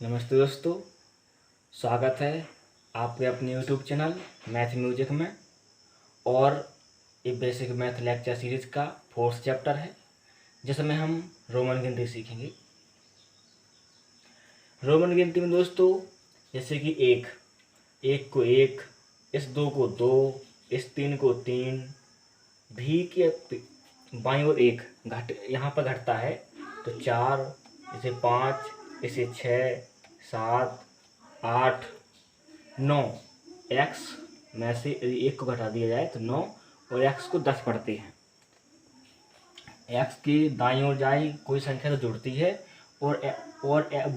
नमस्ते दोस्तों, स्वागत है आपके अपने यूट्यूब चैनल मैथ म्यूजिक में। और ये बेसिक मैथ लेक्चर सीरीज का 4th चैप्टर है जिसमें हम रोमन गिनती सीखेंगे। रोमन गिनती में दोस्तों जैसे कि एक को एक, इस दो को दो, इस तीन को तीन, भी के बाईं ओर एक यहाँ पर घटता है तो 4, इसे 5, इसे 6, 7, 8, 9। एक्स में से एक को घटा दिया जाए तो 9 और एक्स को 10 पढ़ते हैं। एक्स की दाईं ओर जाए कोई संख्या तो जुड़ती है और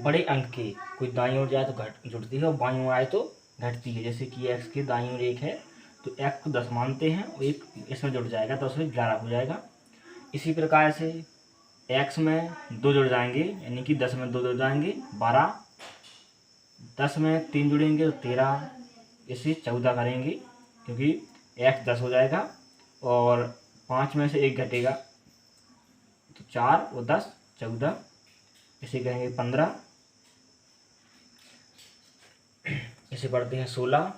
बड़े अंक की कोई दाईं ओर जाए तो जुड़ती है और बाईं ओर आए तो घटती है। जैसे कि एक्स की दाईं ओर 1 है तो एक्स को 10 मानते हैं और एक इसमें जुड़ जाएगा तो उसमें 11 हो जाएगा। इसी प्रकार से एक्स में 2 जुड़ जाएंगे यानी कि 10 में 2 जुड़ जाएंगे 12, 10 में 3 जुड़ेंगे तो 13, इसे 14 करेंगे क्योंकि एक्स 10 हो जाएगा और 5 में से 1 घटेगा तो 4 और 10 14, इसे कहेंगे 15। इसे पढ़ते हैं 16,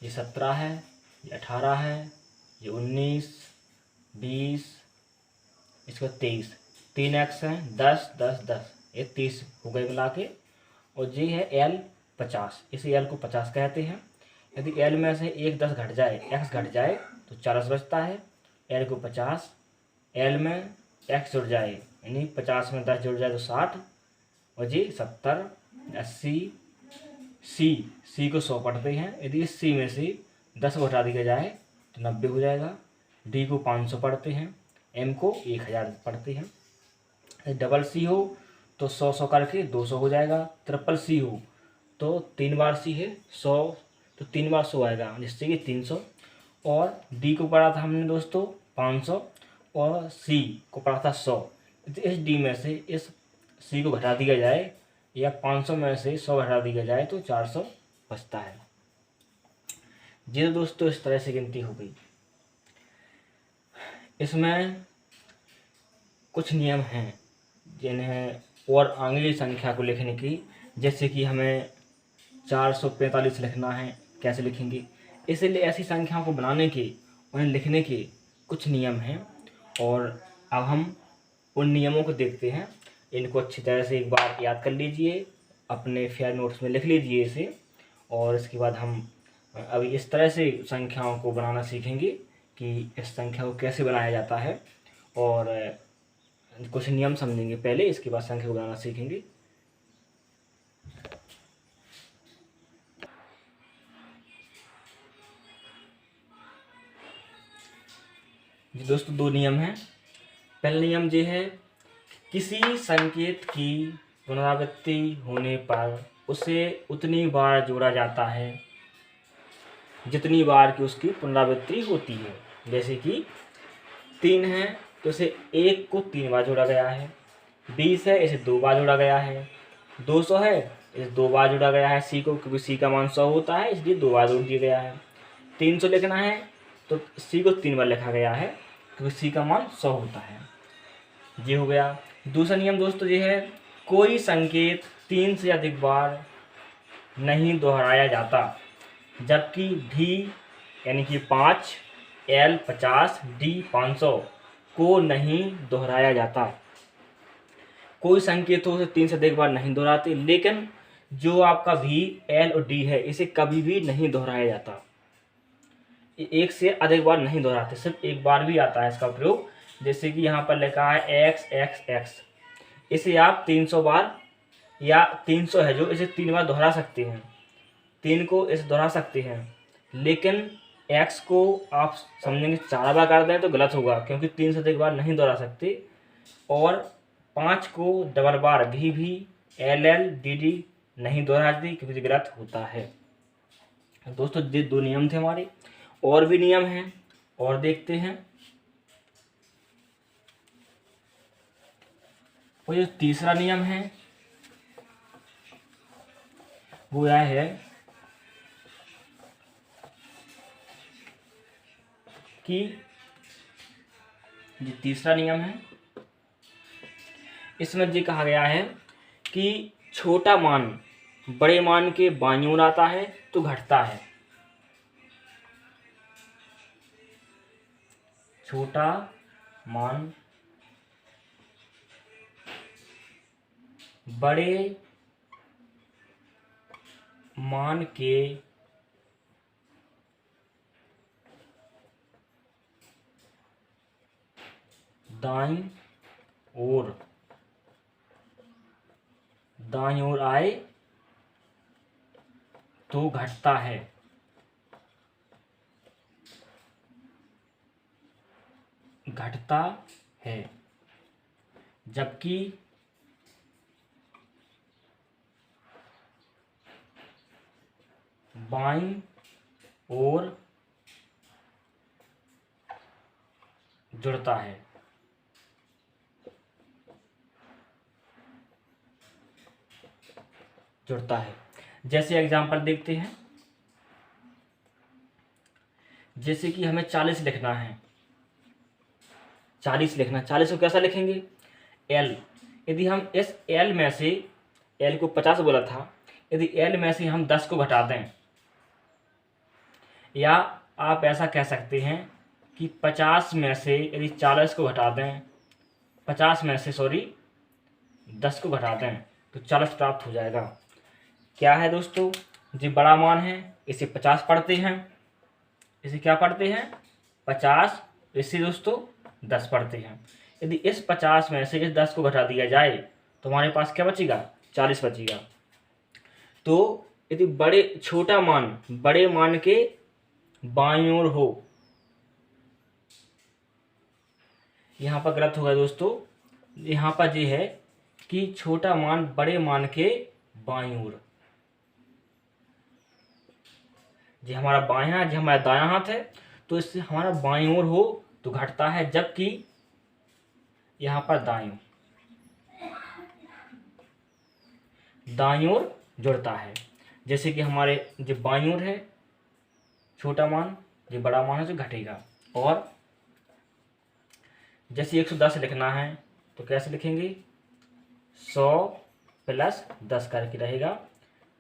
ये 17 है, ये 18 है, ये 19, 20, इसका 23, 3 एक्स हैं 10 10 10, ये 30 हो गए मिला के। और जी है एल 50, इसे एल को 50 कहते हैं। यदि एल में से एक 10 घट जाए, एक्स घट जाए तो 40 बचता है। एल को 50, एल में एक्स जुड़ जाए यानी 50 में 10 जुड़ जाए तो 60 और जी 70, 80। सी को 100 पढ़ते हैं। यदि इस सी में से 10 को हटा दिया जाए तो 90 हो जाएगा। डी को 500 पढ़ते हैं। एम को 1000 पढ़ते हैं। डबल सी हो तो 100 करके 200 हो जाएगा। ट्रिपल सी हो तो 3 बार सी है 100 तो 3 बार 100 आएगा जिससे कि 300। और डी को पढ़ा था हमने दोस्तों 500 और सी को पढ़ा था 100। इस डी में से इस सी को घटा दिया जाए या 500 में से 100 घटा दिया जाए तो 400 बचता है। जी दोस्तों, इस तरह से गिनती हो गई। इसमें कुछ नियम हैं जिन्हें और आगे संख्या को लिखने की, जैसे कि हमें 445 लिखना है, कैसे लिखेंगे। इसलिए ऐसी संख्याओं को बनाने के, उन्हें लिखने के कुछ नियम हैं और अब हम उन नियमों को देखते हैं। इनको अच्छी तरह से एक बार याद कर लीजिए, अपने फेयर नोट्स में लिख लीजिए इसे। और इसके बाद हम अभी इस तरह से संख्याओं को बनाना सीखेंगे कि इस संख्या को कैसे बनाया जाता है और कुछ नियम समझेंगे पहले, इसके बाद संख्या को बनाना सीखेंगे। जी दोस्तों, 2 नियम हैं। पहला नियम ये है, किसी संकेत की पुनरावृत्ति होने पर उसे उतनी बार जोड़ा जाता है जितनी बार की उसकी पुनरावृत्ति होती है। जैसे कि 3 है तो इसे 1 को 3 बार जोड़ा गया है। 20 है, इसे 2 बार जोड़ा गया है। 200 है, इसे 2 बार जोड़ा गया है सी को, क्योंकि सी का मान 100 होता है इसलिए 2 बार जोड़ दिया गया है। 300 लिखना है तो सी को 3 बार लिखा गया है क्योंकि सी का मान 100 होता है। ये हो गया। दूसरा नियम दोस्तों ये है, कोई संकेत 3 से अधिक बार नहीं दोहराया जाता जबकि डी यानी कि 5, एल 50, डी 500 को नहीं दोहराया जाता। कोई संकेतों से 3 से अधिक बार नहीं दोहराते, लेकिन जो आपका भी, एल और डी है इसे कभी भी नहीं दोहराया जाता। 1 से अधिक बार नहीं दोहराते, सिर्फ एक बार भी आता है इसका प्रयोग। जैसे कि यहाँ पर लिखा है एक्स एक्स एक्स, इसे आप 300 बार या 300 है जो इसे 3 बार दोहरा सकते हैं। 3 को इसे दोहरा सकते हैं, लेकिन x को आप समझेंगे 4 बार कर दें तो गलत होगा क्योंकि 3 से अधिक बार नहीं दोहरा सकते। और 5 को डबल बार भी एल एल डी डी नहीं दोहराते क्योंकि गलत होता है। दोस्तों, ये 2 नियम थे हमारे। और भी नियम हैं और देखते हैं। और जो तीसरा नियम है वो यह है कि जो तीसरा नियम है इसमें ये कहा गया है कि छोटा मान बड़े मान के बाईं ओर आता है तो घटता है। छोटा मान बड़े मान के दाईं ओर आए तो घटता है। जबकि बाईं ओर जुड़ता है। जैसे एग्जांपल देखते हैं। जैसे कि हमें 40 लिखना है। 40 को कैसा लिखेंगे? L। यदि हम इस L में से, L को 50 बोला था, यदि L में से हम 10 को घटा दें, या आप ऐसा कह सकते हैं कि 50 में से यदि 40 को घटा दें, 50 में से 10 को घटा दें तो 40 प्राप्त हो जाएगा। क्या है दोस्तों? जो बड़ा मान है इसे 50 पढ़ते हैं, इसे क्या पढ़ते हैं? 50। इसे दोस्तों 10 पढ़ते हैं। यदि इस 50 में से इस 10 को घटा दिया जाए तो हमारे पास क्या बचेगा? 40 बचेगा। तो यदि छोटा मान बड़े मान के बाईं ओर हो, यहाँ पर गलत होगा दोस्तों। यहाँ पर ये है कि छोटा मान बड़े मान के बाईं ओर, जी हमारा बायां, जी हमारा दायां हाथ है, तो इससे हमारा बाईं ओर हो तो घटता है, जबकि यहाँ पर दाईं ओर जुड़ता है। जैसे कि हमारे जो बाईं ओर है छोटा मान, जो बड़ा मान है तो घटेगा। और जैसे 110 लिखना है तो कैसे लिखेंगे? 100 प्लस 10 करके रहेगा,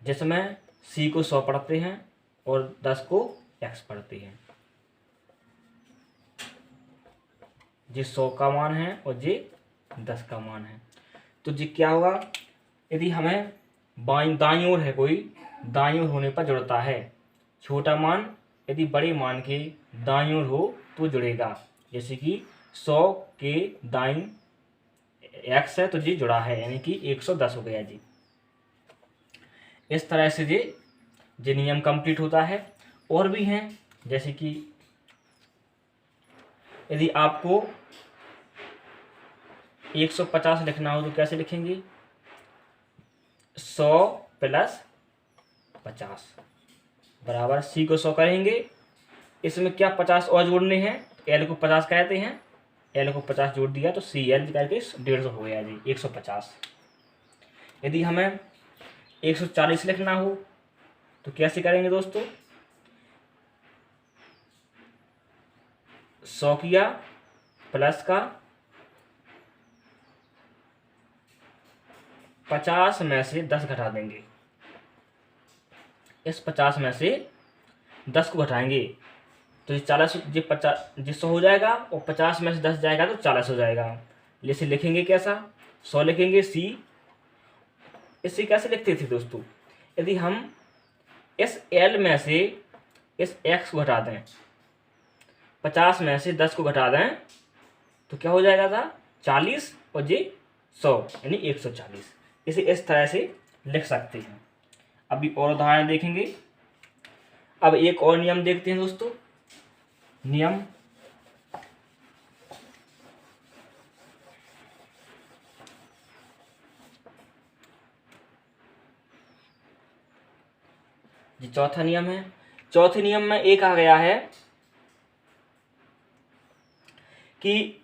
जिसमें C को 100 पढ़ते हैं और 10 को X पढ़ते हैं। जी 100 का मान है और जी 10 का मान है। तो जी क्या होगा? यदि हमें दाईं ओर है कोई, दाईं ओर होने पर जुड़ता है। छोटा मान यदि बड़े मान के दाईं ओर हो तो जुड़ेगा। जैसे कि 100 के दाईं X है तो जी जुड़ा है, यानी कि 110 हो गया जी। इस तरह से जी नियम कंप्लीट होता है। और भी हैं, जैसे कि यदि आपको 150 लिखना हो तो कैसे लिखेंगे? 100 प्लस 50 बराबर C को 100 करेंगे, इसमें क्या 50 और जोड़ने हैं, L को 50 कहते हैं, L को 50 जोड़ दिया तो CL करके 150 हो गया जी 150। यदि हमें 140 लिखना हो तो कैसे करेंगे दोस्तों? 100 किया प्लस का 50 में से 10 घटा देंगे। इस 50 में से 10 को घटाएंगे तो ये 40, ये 50, ये 100 हो जाएगा और 50 में से 10 जाएगा तो 40 हो जाएगा। जैसे लिखेंगे कैसा? 100 लिखेंगे C। इसे कैसे लिखते थे दोस्तों? यदि हम इस L में से इस X को घटा दें, 50 में से 10 को घटा दें तो क्या हो जाएगा था? 40 और ये 100 यानी 140। इसे इस तरह से लिख सकते हैं। अभी और उदाहरण देखेंगे। अब एक और नियम देखते हैं दोस्तों। नियम जी चौथा नियम है। चौथे नियम में एक आ गया है कि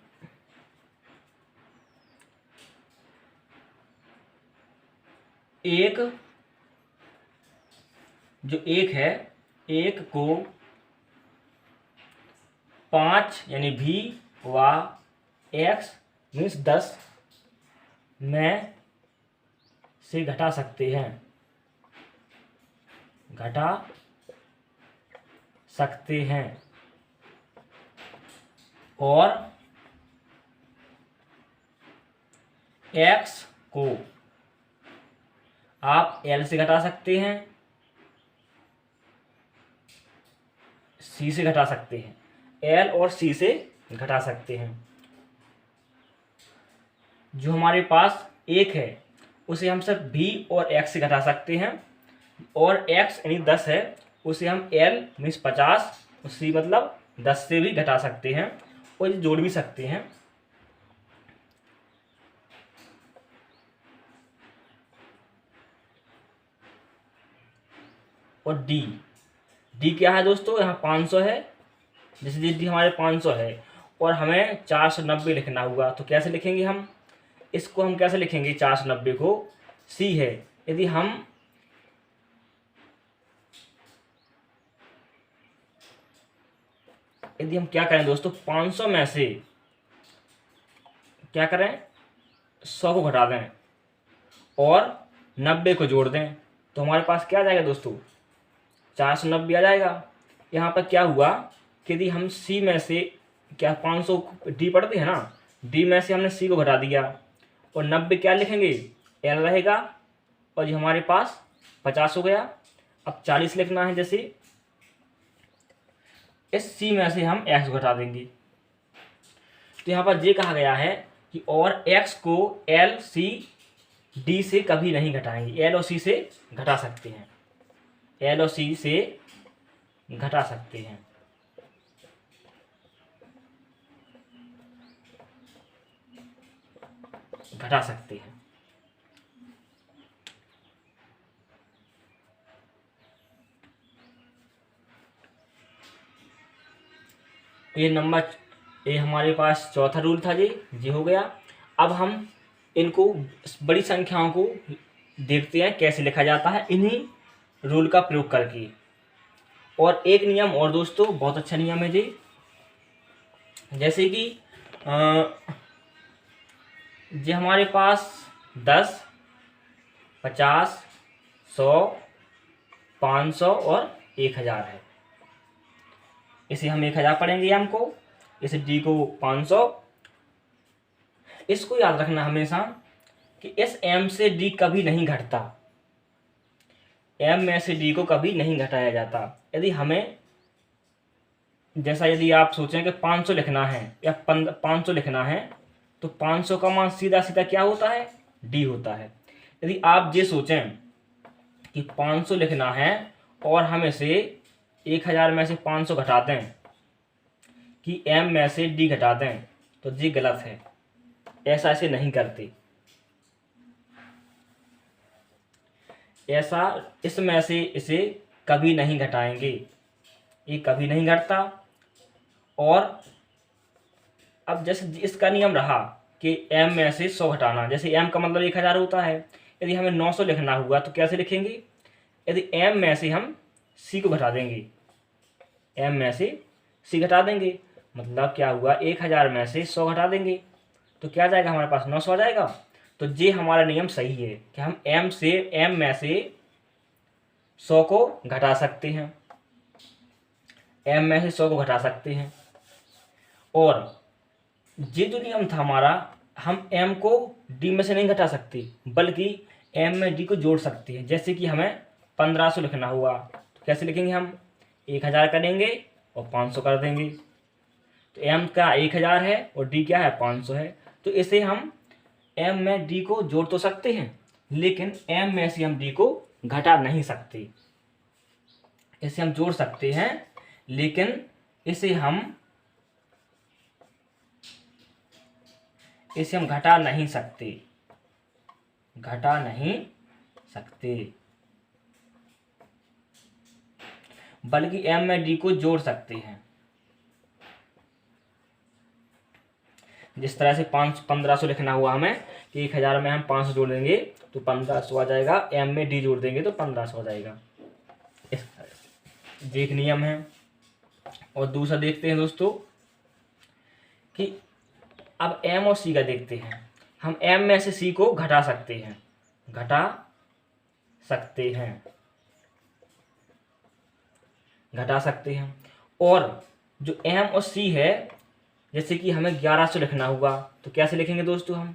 एक है, एक को 5 यानी V व X मीन्स 10 में से घटा सकते हैं, घटा सकते हैं। और x को आप l से घटा सकते हैं, c से घटा सकते हैं, l और c से घटा सकते हैं। जो हमारे पास 1 है उसे हम सिर्फ b और x से घटा सकते हैं, और x यानी 10 है उसे हम l मीन्स 50 और c मतलब 10 से भी घटा सकते हैं, और ये जोड़ भी सकते हैं। और d क्या है दोस्तों, यहाँ 500 है, जैसे डी हमारे 500 है और हमें 490 लिखना होगा, तो कैसे लिखेंगे हम इसको, हम कैसे लिखेंगे 490 को, c है, यदि हम क्या करें दोस्तों, 500 में से क्या करें 100 को घटा दें और 90 को जोड़ दें, तो हमारे पास क्या आ जाएगा दोस्तों, 490 आ जाएगा। यहाँ पर क्या हुआ कि यदि हम c में से क्या 500 d पढ़ते हैं ना, d में से हमने c को घटा दिया और 90 क्या लिखेंगे l रहेगा, और ये हमारे पास 50 हो गया। अब 40 लिखना है, जैसे इस c में से हम x घटा देंगे, तो यहाँ पर ये कहा गया है कि और x को l c d से कभी नहीं घटाएंगे, l और c से घटा सकते हैं, l और c से घटा सकते हैं। घटा सकते हैं। ये हमारे पास चौथा रूल था जी, ये हो गया। अब हम इनको बड़ी संख्याओं को देखते हैं कैसे लिखा जाता है इन्हीं रूल का प्रयोग करके। और एक नियम और दोस्तों, बहुत अच्छा नियम है जी, जैसे कि ये हमारे पास 10, 50, 100, 500 और 1000 है। इसे हम 1000 पढ़ेंगे एम को, इसे डी को 500। इसको याद रखना हमेशा कि इस एम से डी कभी नहीं घटता, एम में से डी को कभी नहीं घटाया जाता। यदि हमें जैसा यदि आप सोचें कि 500 लिखना है या 500 लिखना है, तो 500 का मान सीधा सीधा क्या होता है, डी होता है। यदि आप ये सोचें कि 500 लिखना है और हमें से 1000 में से 500 घटा दें कि एम में से डी घटा दें, तो ये गलत है, ऐसा ऐसे नहीं करते। ऐसा इसमें से इसे कभी नहीं घटाएंगे, ये कभी नहीं घटता। और अब जैसे इसका नियम रहा कि m में से 100 घटाना, जैसे m का मतलब 1000 होता है, यदि हमें 900 लिखना हुआ तो कैसे लिखेंगे, यदि m में से हम c को घटा देंगे, m में से c घटा देंगे, मतलब क्या हुआ 1000 में से 100 घटा देंगे, तो क्या आ जाएगा हमारे पास 900 आ जाएगा। तो ये हमारा नियम सही है कि हम m में से 100 को घटा सकते हैं, m में से 100 को घटा सकते हैं। और ये जो नियम था हमारा, हम m को d में से नहीं घटा सकते, बल्कि m में d को जोड़ सकते हैं। जैसे कि हमें 1500 लिखना हुआ तो कैसे लिखेंगे, हम 1000 करेंगे और 500 कर देंगे, तो m का 1000 है और d क्या है 500 है, तो इसे हम m में d को जोड़ तो सकते हैं, लेकिन m में से हम d को घटा नहीं सकते। इसे हम जोड़ सकते हैं, लेकिन इसे हम घटा नहीं सकते, घटा नहीं सकते, बल्कि m में d को जोड़ सकते हैं। जिस तरह से 1500 लिखना हुआ हमें कि 1000 में हम 500 जोड़ देंगे तो 1500 आ जाएगा, m में d जोड़ देंगे तो 1500 आ जाएगा। इस तरह से एक नियम है। और दूसरा देखते हैं दोस्तों कि अब m और c का देखते हैं। हम m में से c को घटा सकते हैं, घटा सकते हैं, घटा सकते हैं। और जो m और c है, जैसे कि हमें 1100 लिखना होगा तो कैसे लिखेंगे दोस्तों, हम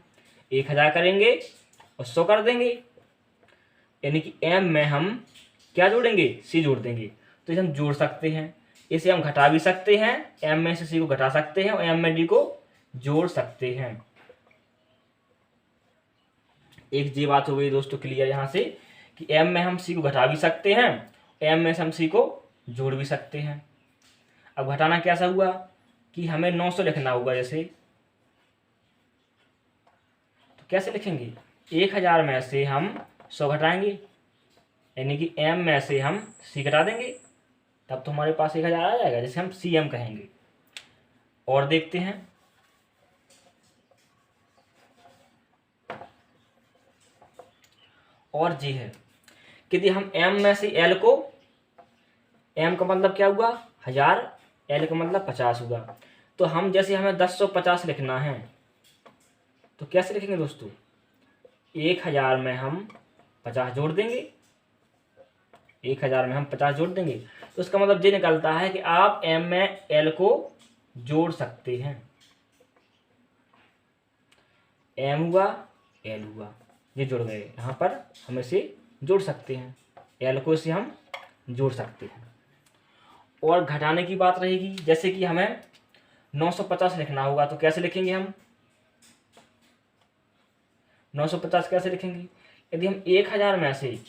1000 करेंगे और 100 कर देंगे, यानी कि m में हम क्या जोड़ेंगे, c जोड़ देंगे। तो इसे हम जोड़ सकते हैं, इसे हम घटा भी सकते हैं, m में से c को घटा सकते हैं और m में d को जोड़ सकते हैं। एक ये बात हो गई दोस्तों क्लियर यहाँ से कि m में हम c को घटा भी सकते हैं, m में से हम c को जोड़ भी सकते हैं। अब घटाना कैसा हुआ कि हमें 900 लिखना होगा, जैसे तो कैसे लिखेंगे, 1000 में से हम 100 घटाएंगे, यानी कि m में से हम c घटा देंगे, तब तो हमारे पास 1000 आ जाएगा, जैसे हम cm कहेंगे। और देखते हैं, और जी है कि यदि हम m में से l को, m का मतलब क्या हुआ 1000, l का मतलब 50 हुआ, तो हम जैसे हमें 1050 लिखना है तो कैसे लिखेंगे दोस्तों, 1000 में हम 50 जोड़ देंगे, 1000 में हम 50 जोड़ देंगे। तो इसका मतलब ये निकलता है कि आप m में l को जोड़ सकते हैं, m हुआ l हुआ, ये जुड़ गए, यहाँ पर हम इसे जोड़ सकते हैं, l को इसे हम जोड़ सकते हैं। और घटाने की बात रहेगी, जैसे कि हमें 950 लिखना होगा तो कैसे लिखेंगे हम, 950 कैसे लिखेंगे, यदि हम 1000 में से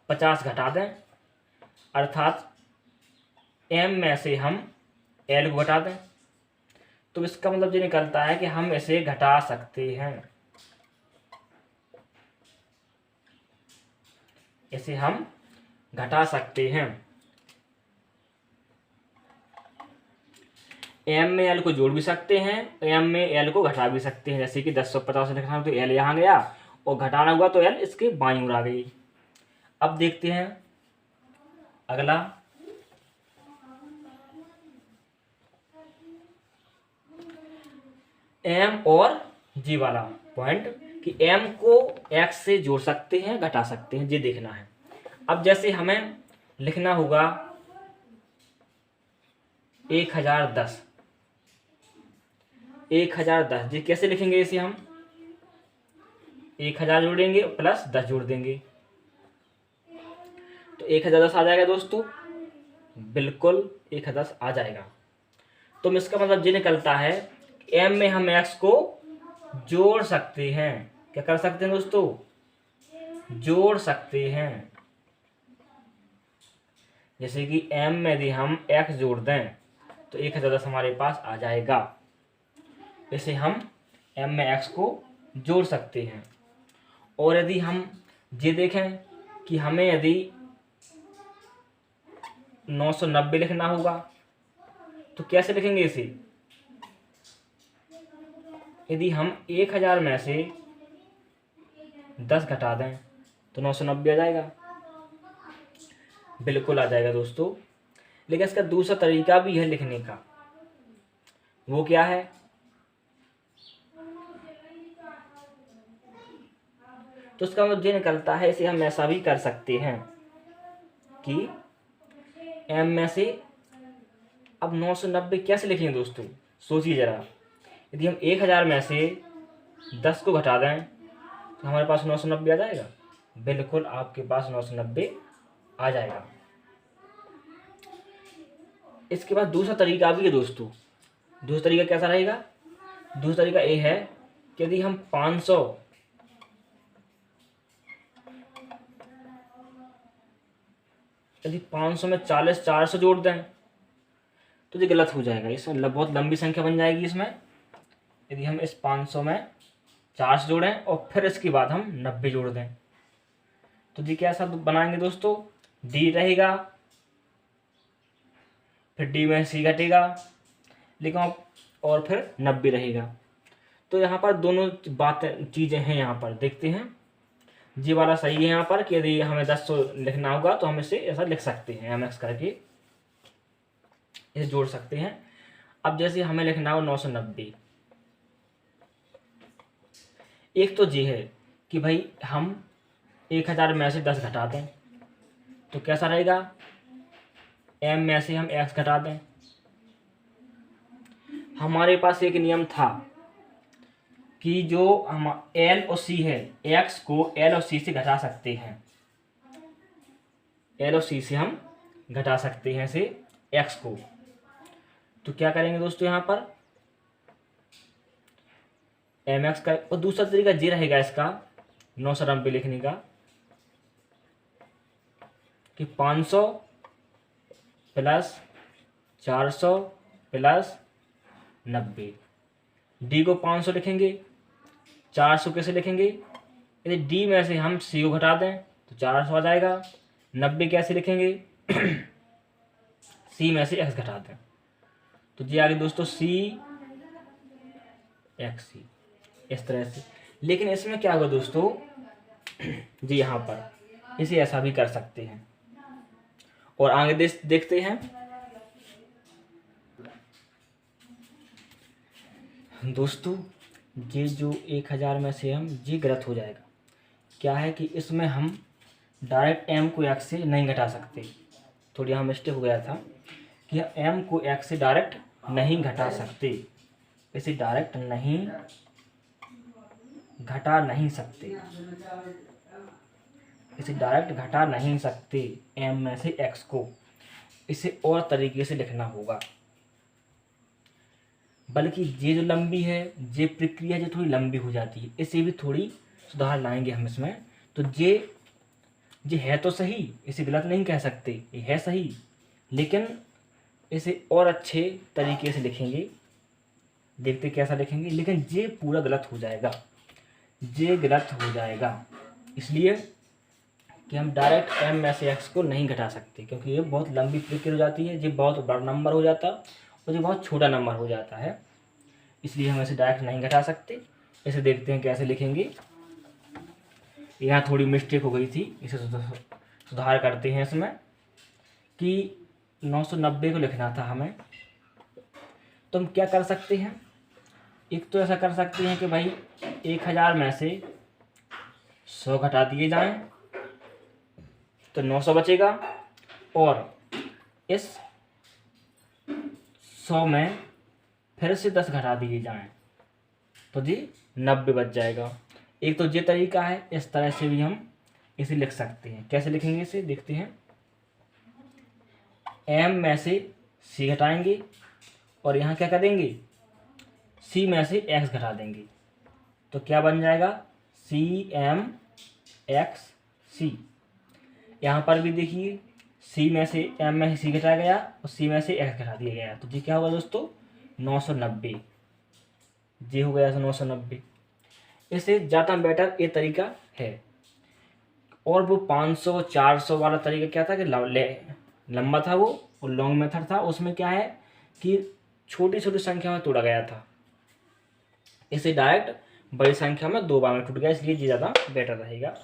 50 घटा दें, अर्थात m में से हम l को घटा दें, तो इसका मतलब ये निकलता है कि हम इसे घटा सकते हैं, इसे हम घटा सकते हैं। m में l को जोड़ भी सकते हैं, m में l को घटा भी सकते हैं, जैसे कि 1050 लिखना हो तो l यहाँ गया और घटाना हुआ तो l इसके बाईं ओर आ गई। अब देखते हैं अगला, m और g वाला पॉइंट कि m को x से जोड़ सकते हैं, घटा सकते हैं, ये देखना है। अब जैसे हमें लिखना होगा 1010, 1010, ये कैसे लिखेंगे, इसे हम 1000 जोड़ेंगे प्लस 10 जोड़ देंगे तो 1010 आ जाएगा दोस्तों, बिल्कुल 1010 आ जाएगा। तो इसका मतलब ये निकलता है m में हम x को जोड़ सकते हैं, क्या कर सकते हैं दोस्तों, जोड़ सकते हैं। जैसे कि m में यदि हम x जोड़ दें तो 1010 हमारे पास आ जाएगा, इसे हम m में x को जोड़ सकते हैं। और यदि हम ये देखें कि हमें यदि 990 लिखना होगा तो कैसे लिखेंगे इसे, यदि हम 1000 में से 10 घटा दें तो 990 आ जाएगा, बिल्कुल आ जाएगा दोस्तों। लेकिन इसका दूसरा तरीका भी है लिखने का, वो क्या है, तो उसका मतलब ये निकलता है, इसे हम ऐसा भी कर सकते हैं कि m में से, अब 990 कैसे लिखेंगे दोस्तों, सोचिए जरा, यदि हम 1000 में से 10 को घटा दें तो हमारे पास 990 आ जाएगा, बिल्कुल आपके पास 990 आ जाएगा। इसके बाद दूसरा तरीका भी है दोस्तों, दूसरा तरीका कैसा रहेगा, दूसरा तरीका ये है कि यदि हम 500 में 40 400 जोड़ दें तो ये गलत हो जाएगा, इसमें बहुत लंबी संख्या बन जाएगी। इसमें यदि हम इस 500 में 400 जोड़ें और फिर इसके बाद हम 90 जोड़ दें तो जी कैसा बनाएंगे दोस्तों, डी रहेगा, फिर डी में सी घटेगा, लेकिन और फिर 90 रहेगा। तो यहाँ पर दोनों बातें चीज़ें हैं, यहाँ पर देखते हैं, जी वाला सही है यहाँ पर कि यदि हमें 10 लिखना होगा तो हम इसे ऐसा लिख सकते हैं, mx करके इसे जोड़ सकते हैं। अब जैसे हमें लिखना हो 990, एक तो जी है कि भाई हम 1000 में से 10 घटा दें, तो कैसा रहेगा, m में से हम x घटा दें। हमारे पास एक नियम था कि जो हम l और c है, x को l और c से घटा सकते हैं, l और c से हम घटा सकते हैं से x को। तो क्या करेंगे दोस्तों, यहाँ पर mx का, और दूसरा तरीका ये रहेगा इसका 990 लिखने का कि 500 प्लस 400 प्लस 90। डी को 500 लिखेंगे, 400 कैसे लिखेंगे, यदि डी में से हम सी को घटा दें तो 400 आ जाएगा। 90 कैसे लिखेंगे, सी में से एक्स घटा दें तो जी आगे दोस्तों सी एक्स सी, इस तरह से। लेकिन इसमें क्या होगा दोस्तों, जी यहाँ पर इसे ऐसा भी कर सकते हैं। और आगे देखते हैं दोस्तों, ये जो 1000 में से हम ये गलत हो जाएगा। क्या है कि इसमें हम डायरेक्ट m को x से नहीं घटा सकते, थोड़ी यहाँ मिस्टेक हो गया था कि m को x से डायरेक्ट नहीं घटा सकते, इसे डायरेक्ट नहीं घटा नहीं सकते, इसे डायरेक्ट घटा नहीं सकते m में से x को, इसे और तरीके से लिखना होगा। बल्कि ये जो लंबी है, ये प्रक्रिया जो थोड़ी लंबी हो जाती है, इसे भी थोड़ी सुधार लाएंगे हम इसमें। तो ये है तो सही, इसे गलत नहीं कह सकते, ये है सही, लेकिन इसे और अच्छे तरीके से लिखेंगे, देखते कैसा लिखेंगे। लेकिन ये पूरा गलत हो जाएगा, ये गलत हो जाएगा इसलिए कि हम डायरेक्ट m में से x को नहीं घटा सकते, क्योंकि ये बहुत लंबी प्रक्रिया हो जाती है, ये बहुत बड़ा नंबर हो जाता और ये बहुत छोटा नंबर हो जाता है, इसलिए हम इसे डायरेक्ट नहीं घटा सकते। इसे देखते हैं कैसे लिखेंगे। यहाँ थोड़ी मिस्टेक हो गई थी, इसे सुधार करते हैं इसमें कि 990 को लिखना था हमें। तो हम क्या कर सकते हैं, एक तो ऐसा कर सकते हैं कि भाई 1000 में से 100 घटा दिए जाएं तो 900 बचेगा, और इस 100 में फिर से 10 घटा दिए जाएं तो जी 90 बच जाएगा। एक तो ये तरीका है, इस तरह से भी हम इसे लिख सकते हैं। कैसे लिखेंगे इसे देखते हैं। m में से c घटाएंगे और यहाँ क्या करेंगे, c में से x घटा देंगे तो क्या बन जाएगा, cm x c। यहाँ पर भी देखिए c में से m में से c घटाया गया और c में से x घटा दिया गया, तो जी क्या होगा दोस्तों 990, जी हो गया 990। इससे ज़्यादा बेटर ये तरीका है। और वो 500 400 वाला तरीका क्या था कि लंबा था वो, और लॉन्ग मेथड था, उसमें क्या है कि छोटी छोटी संख्या में तोड़ा गया था, इसे डायरेक्ट बड़ी संख्या में 2 बार में टूट गया, इसलिए ये ज़्यादा बेटर रहेगा।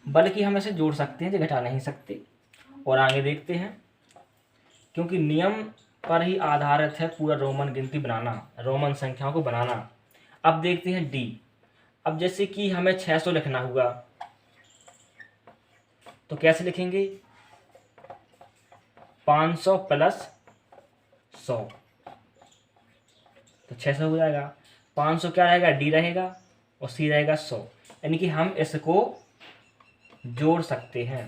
बल्कि हम इसे जोड़ सकते हैं, जो घटा नहीं सकते। और आगे देखते हैं, क्योंकि नियम पर ही आधारित है पूरा रोमन गिनती बनाना, रोमन संख्याओं को बनाना। अब देखते हैं डी। अब जैसे कि हमें 600 लिखना होगा तो कैसे लिखेंगे, 500 प्लस 100 तो 600 हो जाएगा। 500 क्या रहेगा, डी रहेगा, और सी रहेगा 100, यानी कि हम इसको जोड़ सकते हैं।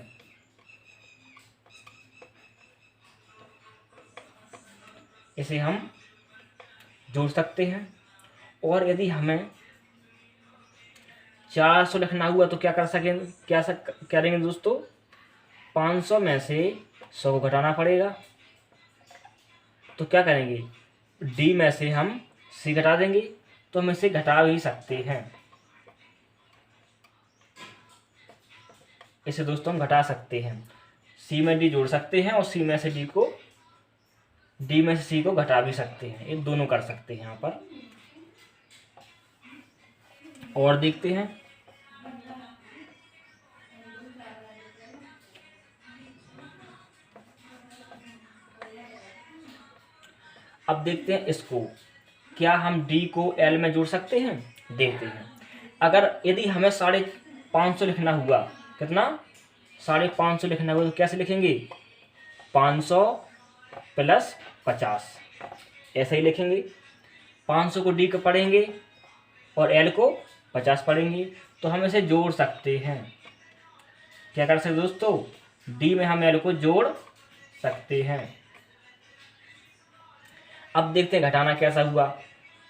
इसे हम जोड़ सकते हैं। और यदि हमें 400 लिखना हुआ तो क्या कर सकेंगे, क्या करेंगे दोस्तों, 500 में से 100 को घटाना पड़ेगा, तो क्या करेंगे, डी में से हम सी घटा देंगे, तो हम इसे घटा भी सकते हैं। इसे दोस्तों हम घटा सकते हैं, सी में डी जोड़ सकते हैं और सी में से डी में से सी को घटा भी सकते हैं, ये दोनों कर सकते हैं यहाँ पर। और देखते हैं, अब देखते हैं इसको क्या हम डी को एल में जोड़ सकते हैं? देखते हैं। अगर यदि हमें 550 लिखना हुआ, कितना? 550 लिखना हुआ, तो कैसे लिखेंगे? 500 प्लस 50, ऐसा ही लिखेंगे। 500 को डी को पढ़ेंगे और एल को 50 पढ़ेंगे, तो हम इसे जोड़ सकते हैं। क्या कर सकते दोस्तों? डी में हम एल को जोड़ सकते हैं। अब देखते हैं घटाना कैसा हुआ।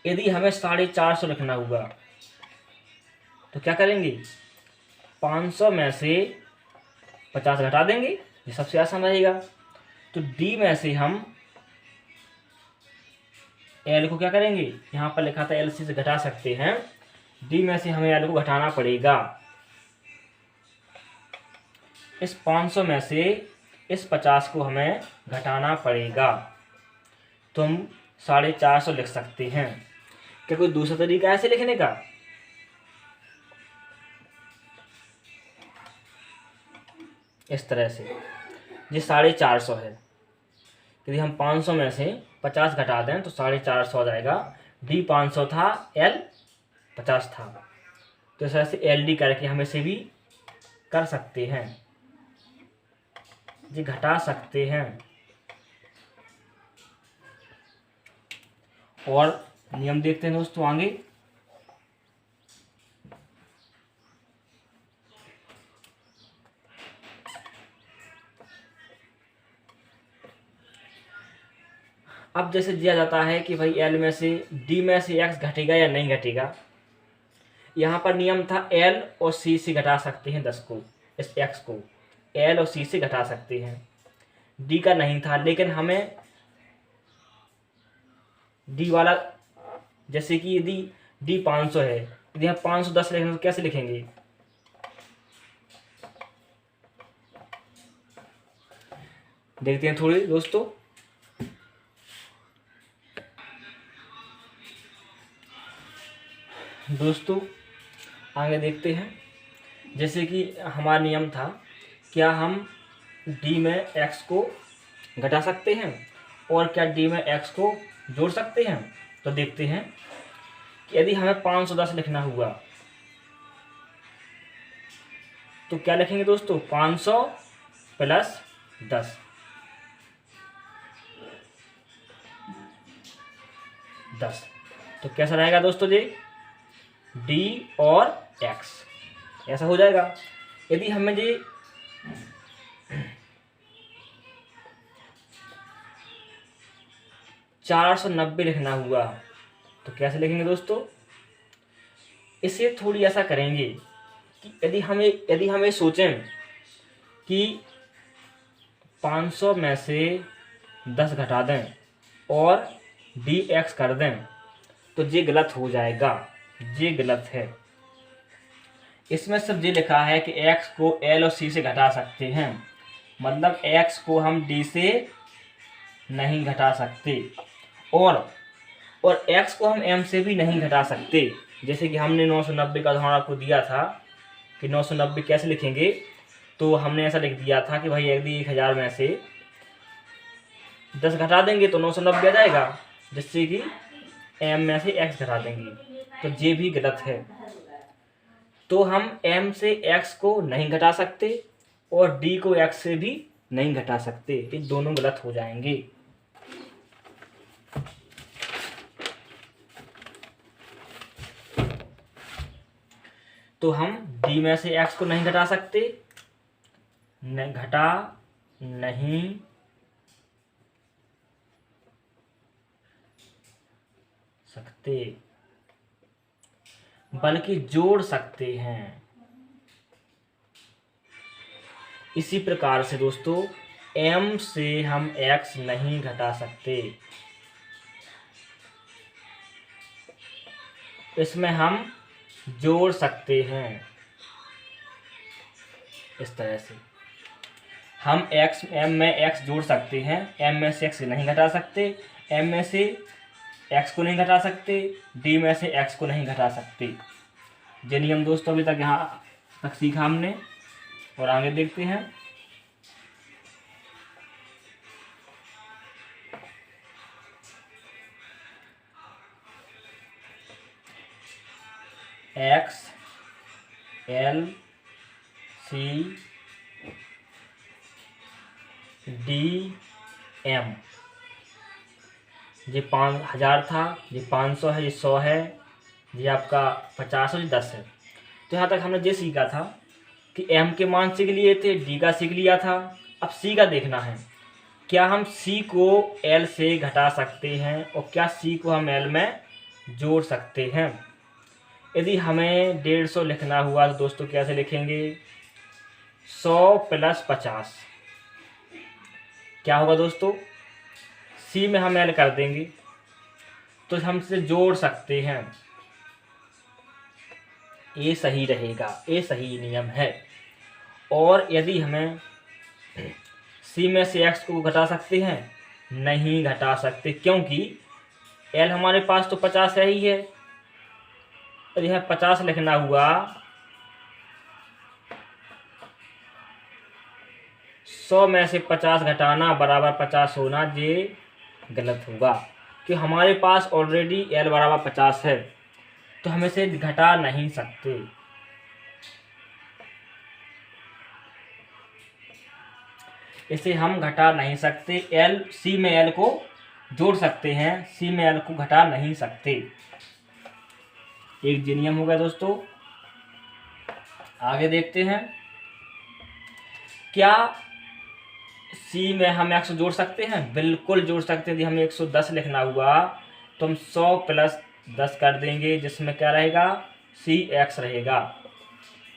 यदि हमें 450 लिखना हुआ तो क्या करेंगे? 500 में से 50 घटा देंगे, ये सबसे आसान रहेगा। तो डी में से हम एल को क्या करेंगे? यहाँ पर लिखा था एल से घटा सकते हैं, डी में से हमें एल को घटाना पड़ेगा। इस 500 में से इस 50 को हमें घटाना पड़ेगा, तो हम 450 लिख सकते हैं। क्या कोई दूसरा तरीका है ऐसे लिखने का? इस तरह से, ये 450 है, यदि हम 500 में से 50 घटा दें तो 450 आ जाएगा। डी 500 था, एल 50 था, तो इस तरह से एल डी करके हम इसे भी कर सकते हैं, ये घटा सकते हैं। और नियम देखते हैं दोस्तों आगे। अब जैसे दिया जाता है कि भाई एल में से डी में से एक्स घटेगा या नहीं घटेगा। यहाँ पर नियम था एल और सी से घटा सकते हैं 10 को, इस एक्स को एल और सी से घटा सकते हैं। डी का नहीं था, लेकिन हमें डी वाला, जैसे कि यदि डी 500 है, यदि हम 510 लिखेंगे तो कैसे लिखेंगे? देखते हैं थोड़ी दोस्तों। आगे देखते हैं। जैसे कि हमारा नियम था, क्या हम डी में एक्स को घटा सकते हैं और क्या डी में एक्स को जोड़ सकते हैं? तो देखते हैं कि यदि हमें 510 लिखना हुआ तो क्या लिखेंगे दोस्तों? 500 प्लस 10, 10, तो कैसा रहेगा दोस्तों जी? डी और एक्स ऐसा हो जाएगा। यदि हमें जी 490 लिखना हुआ तो कैसे लिखेंगे दोस्तों? इसे थोड़ी ऐसा करेंगे कि यदि हमें सोचें कि 500 में से 10 घटा दें और डी एक्स कर दें, तो ये गलत हो जाएगा, ये गलत है। इसमें सिर्फ ये लिखा है कि x को l और c से घटा सकते हैं, मतलब x को हम d से नहीं घटा सकते और x को हम m से भी नहीं घटा सकते। जैसे कि हमने 990 का उदाहरण आपको दिया था कि 990 कैसे लिखेंगे, तो हमने ऐसा लिख दिया था कि भाई यदि 1000 में से 10 घटा देंगे तो 990 आ जाएगा, जिससे कि m में से x घटा देंगे, तो ये भी गलत है। तो हम m से x को नहीं घटा सकते और d को x से भी नहीं घटा सकते, ये दोनों गलत हो जाएंगे। तो हम d में से x को नहीं घटा सकते, घटा नहीं सकते, बल्कि जोड़ सकते हैं। इसी प्रकार से दोस्तों m से हम x नहीं घटा सकते, इसमें हम जोड़ सकते हैं। इस तरह से हम m में x जोड़ सकते हैं, m में से x नहीं घटा सकते, m में से x को नहीं घटा सकते, d में से x को नहीं घटा सकते। ये नियम दोस्तों अभी तक यहाँ तक सीखा हमने, और आगे देखते हैं। X L C D M. ये 5000 था, ये 500 है, ये 100 है, ये आपका 50 है, ये 10 है। तो यहाँ तक हमने ये सीखा था कि एम के मान सीख लिए थे, डी का सीख लिया था। अब सी का देखना है, क्या हम सी को एल से घटा सकते हैं और क्या सी को हम एल में जोड़ सकते हैं। यदि हमें 150 लिखना हुआ तो दोस्तों कैसे लिखेंगे, 100 + 50 क्या होगा दोस्तों, सी में हम एल कर देंगे तो हम इसे जोड़ सकते हैं। ये सही रहेगा, ये सही नियम है। और यदि हमें सी में से एक्स को घटा सकते हैं, नहीं घटा सकते, क्योंकि एल हमारे पास तो 50 है ही है। और यह 50 लिखना हुआ, 100 में से 50 घटाना बराबर 50 होना, ये गलत होगा कि हमारे पास ऑलरेडी एल बराबर 50 है, तो हम इसे घटा नहीं सकते। इसे हम घटा नहीं सकते। एल सी में एल को जोड़ सकते हैं, सी में एल को घटा नहीं सकते। एक नियम हो गया दोस्तों। आगे देखते हैं, क्या सी में हम 100 जोड़ सकते हैं, बिल्कुल जोड़ सकते हैं। यदि हमें 110 लिखना हुआ तो हम 100 + 10 कर देंगे, जिसमें क्या रहेगा, सी एक्स रहेगा।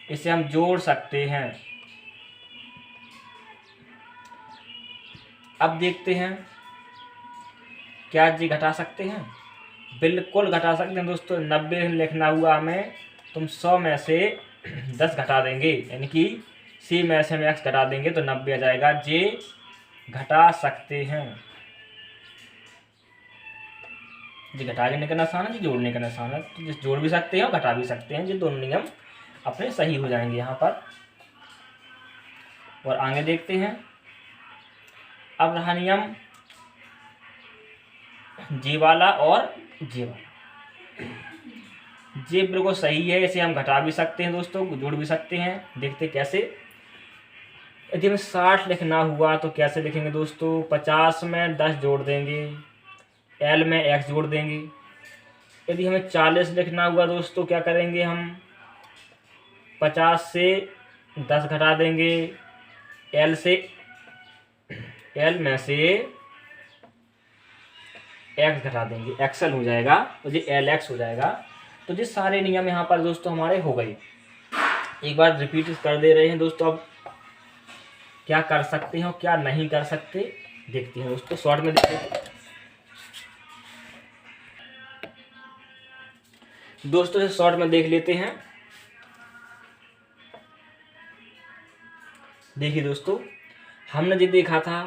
इसे हम जोड़ सकते हैं। अब देखते हैं, क्या जी घटा सकते हैं, बिल्कुल घटा सकते हैं दोस्तों। 90 लिखना हुआ हमें, तुम 100 में से 10 घटा देंगे, यानी कि सी में से हम एक्स घटा देंगे तो 90 आ जाएगा। जे घटा सकते हैं। जी घटाने का आसान है, जी जोड़ने का आसान है। तो जिस जोड़ भी सकते हैं और घटा भी सकते हैं, ये दोनों नियम अपने सही हो जाएंगे यहाँ पर। और आगे देखते हैं, अब रहा नियम जे वाला और जे वाला। जे बिल्कुल सही है, इसे हम घटा भी सकते हैं दोस्तों, जोड़ भी सकते हैं। देखते कैसे। यदि हमें 60 लिखना हुआ तो कैसे लिखेंगे दोस्तों, 50 में 10 जोड़ देंगे, एल में एक्स जोड़ देंगे। यदि हमें 40 लिखना हुआ दोस्तों, क्या करेंगे हम, 50 से 10 घटा देंगे, एल में से एक्स घटा देंगे, एक्सएल हो जाएगा तो ये एल एक्स हो जाएगा। तो ये सारे नियम यहाँ पर दोस्तों हमारे हो गए। एक बार रिपीट कर दे रहे हैं दोस्तों। अब क्या कर सकते हैं और क्या नहीं कर सकते देखते हैं दोस्तों, शॉर्ट में देखते हैं दोस्तों, से शॉर्ट में देख लेते हैं। देखिए दोस्तों, हमने ये देखा था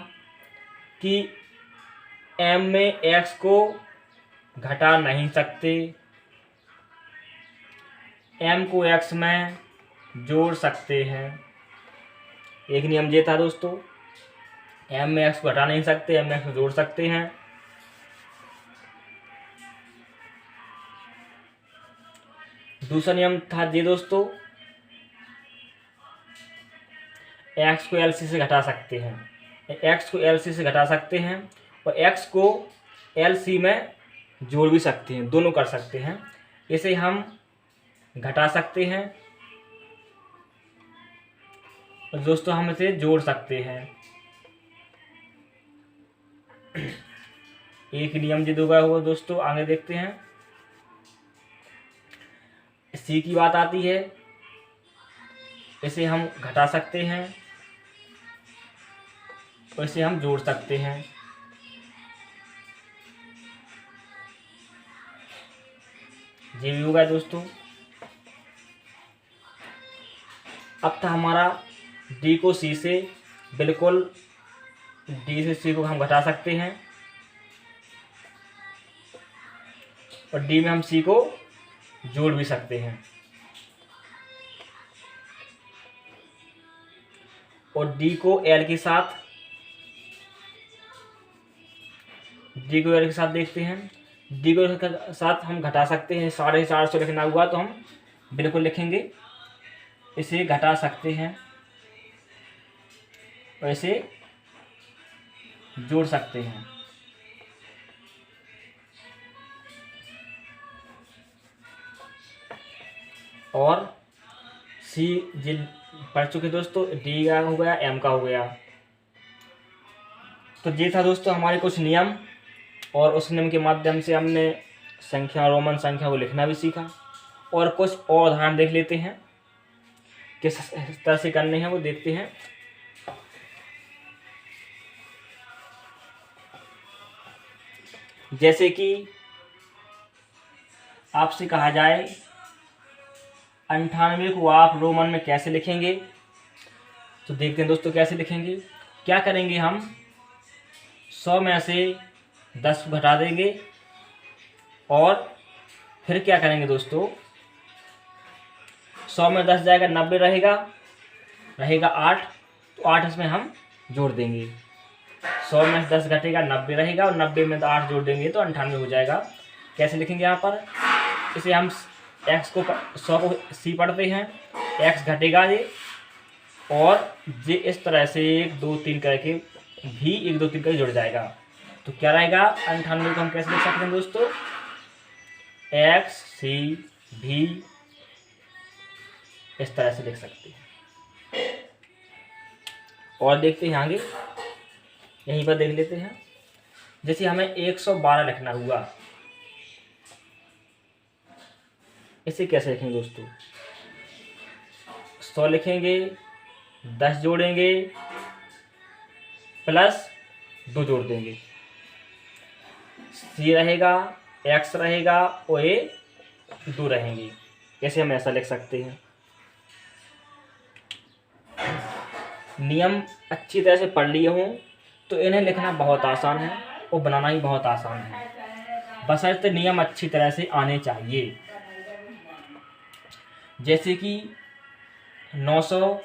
कि एम में एक्स को घटा नहीं सकते, एम को एक्स में जोड़ सकते हैं। एक नियम ये था दोस्तों, एम में एक्स को घटा नहीं सकते, एम में एक्स को जोड़ सकते हैं। दूसरा नियम था ये दोस्तों, एक्स को एल सी से घटा सकते हैं, एक्स को एल सी से घटा सकते हैं और एक्स को एल सी में जोड़ भी सकते हैं, दोनों कर सकते हैं। इसे हम घटा सकते हैं और दोस्तों हम इसे जोड़ सकते हैं। एक नियम जो होगा वो दोस्तों आगे देखते हैं। सी की बात आती है, इसे हम घटा सकते हैं और इसे हम जोड़ सकते हैं। ये भी होगा दोस्तों। अब था हमारा डी को सी से, बिल्कुल डी से सी को हम घटा सकते हैं और डी में हम सी को जोड़ भी सकते हैं और डी को एल के साथ देखते हैं। डी को एल के साथ हम घटा सकते हैं। 450 लिखना हुआ तो हम बिल्कुल लिखेंगे, इसे घटा सकते हैं और इसे जोड़ सकते हैं। और सी जिन पढ़ चुके दोस्तों, डी का हो गया, एम का हो गया। तो ये था दोस्तों हमारे कुछ नियम, और उस नियम के माध्यम से हमने संख्या, रोमन संख्या को लिखना भी सीखा। और कुछ और उदाहरण देख लेते हैं, किस तरह से करने हैं वो देखते हैं। जैसे कि आपसे कहा जाए 98 को आप रोमन में कैसे लिखेंगे, तो देखते हैं दोस्तों कैसे लिखेंगे। क्या करेंगे, हम 100 में से 10 घटा देंगे, और फिर क्या करेंगे दोस्तों, 100 में 10 जाएगा, 90 रहेगा 8, तो 8 इसमें हम जोड़ देंगे। 100 में 10 घटेगा, 90 रहेगा, और 90 में 8 जोड़ देंगे तो 98 हो जाएगा। कैसे लिखेंगे यहाँ पर, इसे हम x को 100 को c पढ़ते हैं, x घटेगा ये, और ये इस तरह से 1 2 3 करके भी 1 2 3 करके जुड़ जाएगा। तो क्या रहेगा, 98 को हम कैसे लिख सकते हैं दोस्तों, x c भी इस तरह से लिख सकते हैं। और देखते हैं आगे, यहीं पर देख लेते हैं। जैसे हमें 112 लिखना हुआ, इसे कैसे लिखेंगे दोस्तों, 100 लिखेंगे, 10 जोड़ेंगे, प्लस 2 जोड़ देंगे, c रहेगा, x रहेगा, और ये 2 रहेंगे। ऐसे हम ऐसा लिख सकते हैं। नियम अच्छी तरह से पढ़ लिए हों तो इन्हें लिखना बहुत आसान है और बनाना ही बहुत आसान है, बशर्ते नियम अच्छी तरह से आने चाहिए। जैसे कि 980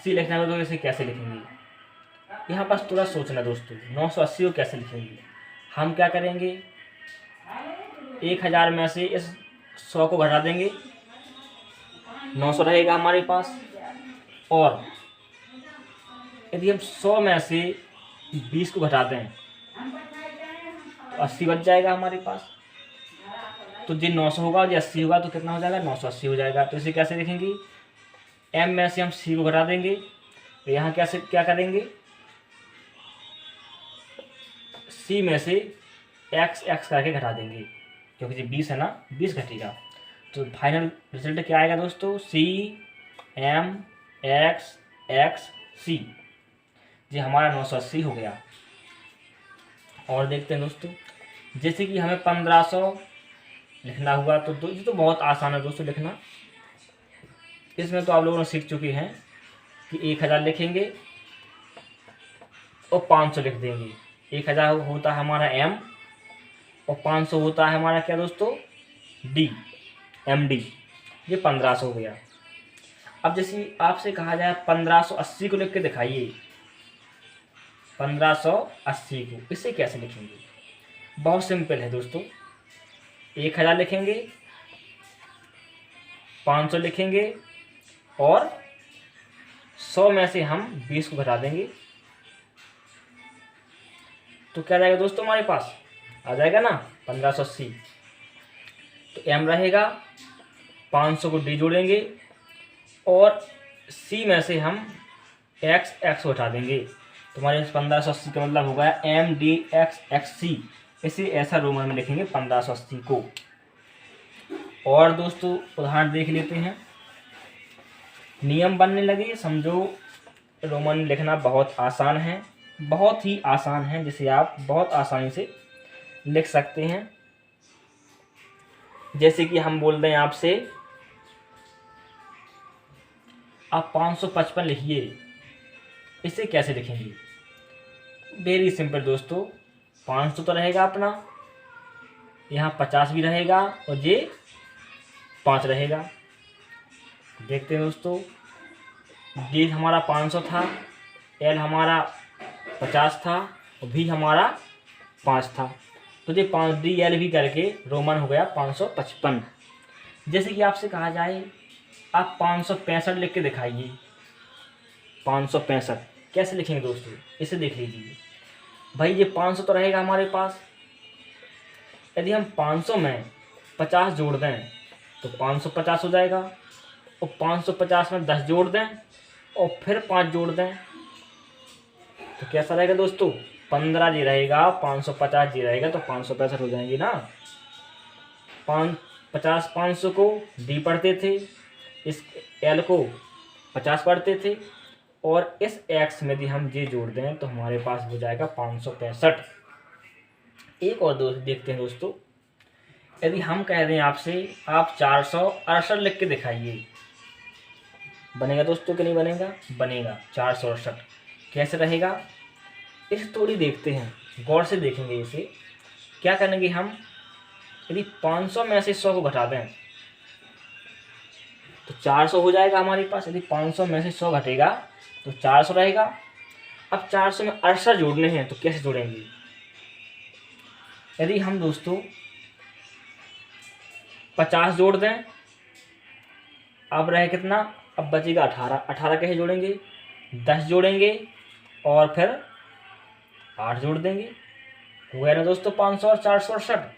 लिखना है तो इसे कैसे लिखेंगे, यहाँ पास थोड़ा सोचना दोस्तों। 980 को कैसे लिखेंगे, हम क्या करेंगे, 1000 में से इस 100 को घटा देंगे, 900 रहेगा हमारे पास, और यदि हम 100 में से 20 को घटा दें तो 80 बच जाएगा हमारे पास। तो जी 900 होगा और जी 80 होगा तो कितना हो जाएगा, 980 हो जाएगा। तो इसे कैसे लिखेंगे, m में से हम c को घटा देंगे, तो यहाँ कैसे क्या करेंगे, c में से x करके घटा देंगे, क्योंकि जी 20 है ना, 20 घटेगा। तो फाइनल रिजल्ट क्या आएगा दोस्तों, c m x x c, जी हमारा 980 हो गया। और देखते हैं दोस्तों, जैसे कि हमें 1500 लिखना हुआ, तो ये तो बहुत आसान है दोस्तों लिखना। इसमें तो आप लोगों ने सीख चुके हैं कि 1000 लिखेंगे और 500 लिख देंगे। 1000 होता है हमारा m, और 500 होता है हमारा क्या दोस्तों, d, md, ये 1500 हो गया। अब जैसे आपसे कहा जाए 1580 को लिख के दिखाइए, 1580 को, इसे कैसे लिखेंगे, बहुत सिंपल है दोस्तों। 1000 लिखेंगे, 500 लिखेंगे, और 100 में से हम 20 को घटा देंगे, तो क्या जाएगा दोस्तों, हमारे पास आ जाएगा ना 1580। तो m रहेगा, 500 को d जोड़ेंगे, और c में से हम x को हटा देंगे, तो हमारे 1580 का मतलब होगा mdx इसे ऐसा रोमन में लिखेंगे 1580 को। और दोस्तों उदाहरण देख लेते हैं, नियम बनने लगे, समझो रोमन लिखना बहुत आसान है, बहुत ही आसान है, जिसे आप बहुत आसानी से लिख सकते हैं। जैसे कि हम बोल दें आपसे, आप 555 लिखिए, इसे कैसे लिखेंगे, वेरी सिंपल दोस्तों। 500 तो रहेगा अपना, यहाँ 50 भी रहेगा, और ये 5 रहेगा। देखते हैं दोस्तों, डी हमारा 500 था, एल हमारा 50 था, और भी हमारा 5 था, तो ये 5 डी एल भी करके रोमन हो गया 555। जैसे कि आपसे कहा जाए आप 565 लिख के दिखाइए। 565 कैसे लिखेंगे दोस्तों, इसे देख लीजिए। भाई ये 500 तो रहेगा हमारे पास, यदि हम 500 में 50 जोड़ दें तो 550 हो जाएगा, और 550 में 10 जोड़ दें और फिर 5 जोड़ दें तो कैसा रहेगा दोस्तों, 15 जी रहेगा, 550 जी रहेगा तो 565 हो जाएंगे ना। 50 500 को डी पढ़ते थे, इस एल को 50 पढ़ते थे, और इस एक्स में यदि हम जे जोड़ दें तो हमारे पास हो जाएगा 565। एक और दोस्त देखते हैं दोस्तों, यदि हम कह दें आपसे आप 468 लिख के दिखाइए, बनेगा दोस्तों कि नहीं बनेगा, बनेगा। 468 कैसे रहेगा, इसे थोड़ी देखते हैं, गौर से देखेंगे इसे। क्या करेंगे हम, यदि 500 में से 100 को घटा दें तो 400 हो जाएगा हमारे पास। यदि 500 में से 100 घटेगा तो 400 रहेगा। अब 400 में 68 जोड़ने हैं तो कैसे जोड़ेंगे, यदि हम दोस्तों 50 जोड़ दें, अब रहे कितना, अब बचेगा 18। 18 कैसे जोड़ेंगे, 10 जोड़ेंगे और फिर 8 जोड़ देंगे, हो गया ना दोस्तों 500 और 468।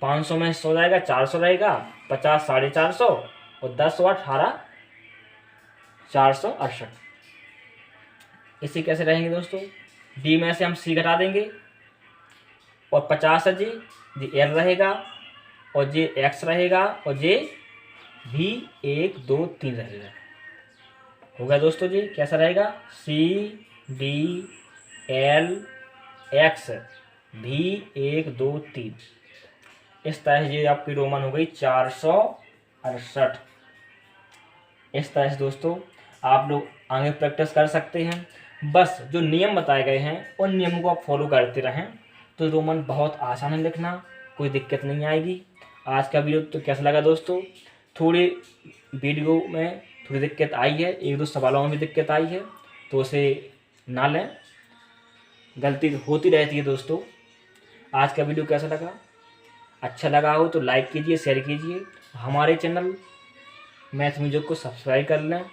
500 में 100 जाएगा, 400 रहेगा, 50 450 और 10 और 18 468। इसी कैसे रहेंगे दोस्तों, डी में से हम सी घटा देंगे और 50 है जी एल रहेगा और जे एक्स रहेगा और जे भी 1 2 3 रहेगा, हो गया दोस्तों जी। कैसा रहेगा, सी डी एल एक्स भी 1 2 3। इस तरह से ये आपकी रोमन हो गई 468। इस तरह से दोस्तों आप लोग आगे प्रैक्टिस कर सकते हैं। बस जो नियम बताए गए हैं उन नियमों को आप फॉलो करते रहें तो रोमन बहुत आसान है लिखना, कोई दिक्कत नहीं आएगी। आज का वीडियो तो कैसा लगा दोस्तों, थोड़ी वीडियो में थोड़ी दिक्कत आई है, 1 2 सवालों में भी दिक्कत आई है, तो उसे ना लें, गलती होती रहती है दोस्तों। आज का वीडियो कैसा लगा, अच्छा लगा हो तो लाइक कीजिए, शेयर कीजिए, हमारे चैनल मैथ म्यूजिक को सब्सक्राइब कर लें।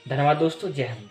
धन्यवाद दोस्तों, जय हिंद।